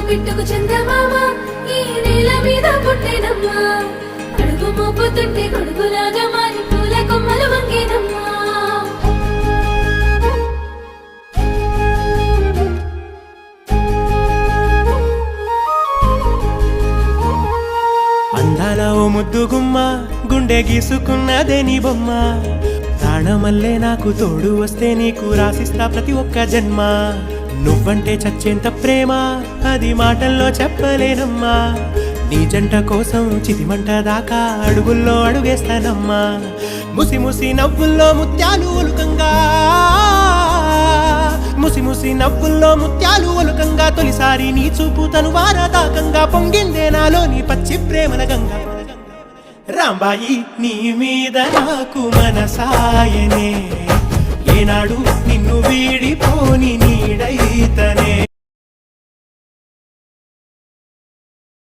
బిట్టుకు చందమామ ఈ నేల మీద పుట్టేనమ్మా అడుగు మోపుతుంటే కొడుకులాగా మారి పూల కొమ్మలు వంగేనమ్మా అందాల ఓ ముద్దు గుమ్మ గుండె గీసుకున్నదే నీ బొమ్మ ప్రాణమల్లే నాకు తోడు వస్తే నీకు రాసిస్తా ప్రతి ఒక్క జన్మ నువ్వంటే చచ్చేంత ప్రేమ అది మాటల్లో చెప్పలేనమ్మా నీ జంట కోసం చితిమంట దాకా అడుగుల్లో అడుగేస్తానమ్మా ముసి ముసి నవ్వుల్లో ముత్యాలు ఒలుకంగా ముసి ముసి నవ్వుల్లో ముత్యాలు ఒలుకంగా తొలిసారి నీ చూపు తను వారదాకంగా పొంగిందే నాలో నీ పచ్చి ప్రేమల గంగా రాంబాయి నీ మీద నాకు మనసాయనే ఏనాడు నిన్ను వీడిపోని నీడైతనే